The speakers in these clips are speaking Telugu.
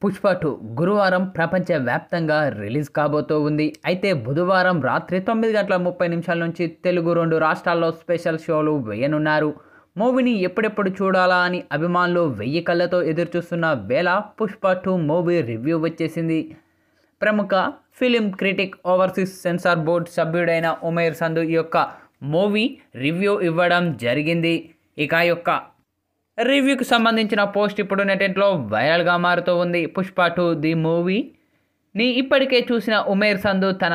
పుష్ప 2 గురువారం ప్రపంచవ్యాప్తంగా రిలీజ్ కాబోతూ ఉంది. అయితే బుధవారం రాత్రి 9:30 నుంచి తెలుగు 2 రాష్ట్రాల్లో స్పెషల్ షోలు వేయనున్నారు. మూవీని ఎప్పుడెప్పుడు చూడాలా అని అభిమానులు 1000 కళ్ళతో ఎదురుచూస్తున్న వేళ పుష్ప 2 మూవీ రివ్యూ వచ్చేసింది. ప్రముఖ film critic, overseas censor board సభ్యుడైన ఉమేర్ సంధు ఈ యొక్క మూవీ రివ్యూ ఇవ్వడం జరిగింది. ఇక యొక్క రివ్యూకి సంబంధించిన పోస్ట్ ఇప్పుడు నెట్లో వైరల్గా మారుతూ ఉంది. పుష్ప 2 ది మూవీని ఇప్పటికే చూసిన ఉమేర్ సంధు తన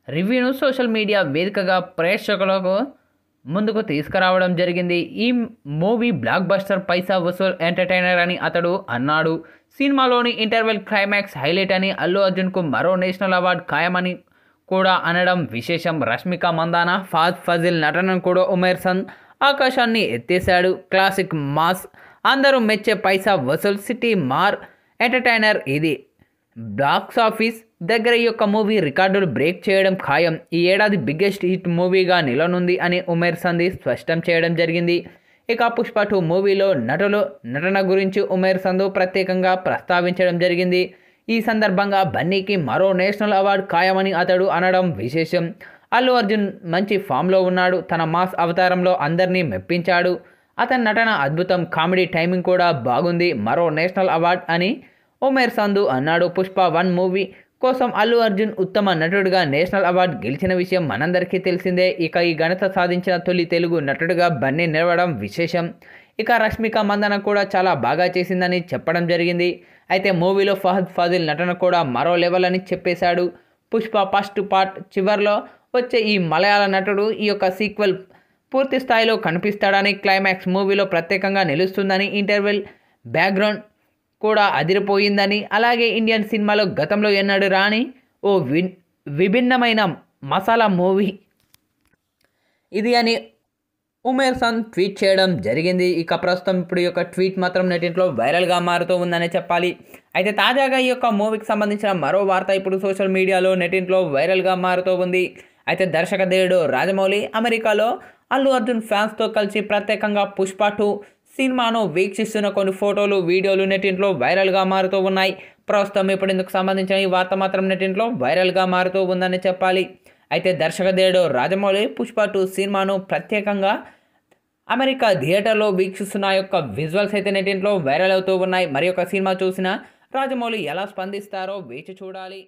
రివ్యూను సోషల్ మీడియా వేదికగా ప్రేక్షకులకు ముందుకు తీసుకురావడం జరిగింది. ఈ మూవీ బ్లాక్ బస్టర్, పైసా వసూల్ ఎంటర్టైనర్ అని అతడు అన్నాడు. సినిమాలోని ఇంటర్వెల్ క్లైమాక్స్ హైలైట్ అని, అల్లు అర్జున్కు మరో నేషనల్ అవార్డు ఖాయమని కూడా అనడం విశేషం. రష్మిక మందాన, ఫహద్ ఫాజిల్ నటనను కూడా ఉమేర్ సంధ్ ఆకాశాన్ని ఎత్తేశాడు. క్లాసిక్ మాస్, అందరూ మెచ్చే పైసా వసూల్, సిటీ మార్ ఎంటర్టైనర్. ఇది బాక్స్ ఆఫీస్ దగ్గర ఈ యొక్క మూవీ రికార్డులు బ్రేక్ చేయడం ఖాయం. ఈ ఏడాది బిగ్గెస్ట్ హిట్ మూవీగా నిలనుంది అని ఉమేర్ సంధ్ స్పష్టం చేయడం జరిగింది. ఇక పుష్ప 2 మూవీలో నటన గురించి ఉమేర్ సంధ్ ప్రత్యేకంగా ప్రస్తావించడం జరిగింది. ఈ సందర్భంగా బన్నీకి మరో నేషనల్ అవార్డు ఖాయమని అతడు అనడం విశేషం. అల్లు అర్జున్ మంచి ఫామ్లో ఉన్నాడు. తన మాస్ అవతారంలో అందరినీ మెప్పించాడు. అతని నటన అద్భుతం, కామెడీ టైమింగ్ కూడా బాగుంది. మరో నేషనల్ అవార్డు అని ఉమేర్ సంధు అన్నాడు. పుష్ప 1 మూవీ కోసం అల్లు అర్జున్ ఉత్తమ నటుడిగా నేషనల్ అవార్డు గెలిచిన విషయం మనందరికీ తెలిసిందే. ఇక ఈ ఘనత సాధించిన తొలి తెలుగు నటుడిగా బన్నీ నిలవడం విశేషం. ఇక రష్మిక మందన కూడా చాలా బాగా చేసిందని చెప్పడం జరిగింది. అయితే మూవీలో ఫహద్ ఫాజిల్ నటన కూడా మరో లెవెల్ అని చెప్పేశాడు. పుష్ప ఫస్ట్ పార్ట్ చివర్లో వచ్చే ఈ మలయాళ నటుడు ఈ యొక్క సీక్వెల్ పూర్తి స్థాయిలో కనిపిస్తాడని, క్లైమాక్స్ మూవీలో ప్రత్యేకంగా నిలుస్తుందని, ఇంటర్వెల్ బ్యాక్గ్రౌండ్ కూడా అదిరిపోయిందని, అలాగే ఇండియన్ సినిమాలో గతంలో ఎన్నడూ రాని ఓ విభిన్నమైన మసాలా మూవీ ఇది అని ఉమేర్ సంధ్ ట్వీట్ చేయడం జరిగింది. ఇక ప్రస్తుతం ఇప్పుడు ఈ యొక్క ట్వీట్ మాత్రం నెట్లో వైరల్గా మారుతూ ఉందనే చెప్పాలి. అయితే తాజాగా ఈ యొక్క మూవీకి సంబంధించిన మరో వార్త ఇప్పుడు సోషల్ మీడియాలో నెట్లో వైరల్గా మారుతూ ఉంది. అయితే దర్శకధీరుడు రాజమౌళి అమెరికాలో అల్లు అర్జున్ ఫ్యాన్స్తో కలిసి ప్రత్యేకంగా పుష్ప 2 సినిమాను వీక్షిస్తున్న కొన్ని ఫోటోలు, వీడియోలు నెట్లో వైరల్గా మారుతూ ఉన్నాయి. ప్రస్తుతం ఇప్పుడు ఇందుకు సంబంధించిన ఈ వార్త మాత్రం నెట్లో వైరల్గా మారుతూ ఉందని చెప్పాలి. అయితే దర్శకధీరుడు రాజమౌళి పుష్ప 2 సినిమాను ప్రత్యేకంగా అమెరికా థియేటర్లో వీక్షిస్తున్న యొక్క విజువల్స్ అయితే నెట్లో వైరల్ అవుతూ ఉన్నాయి. మరి యొక్క సినిమా చూసిన రాజమౌళి ఎలా స్పందిస్తారో వేచి చూడాలి.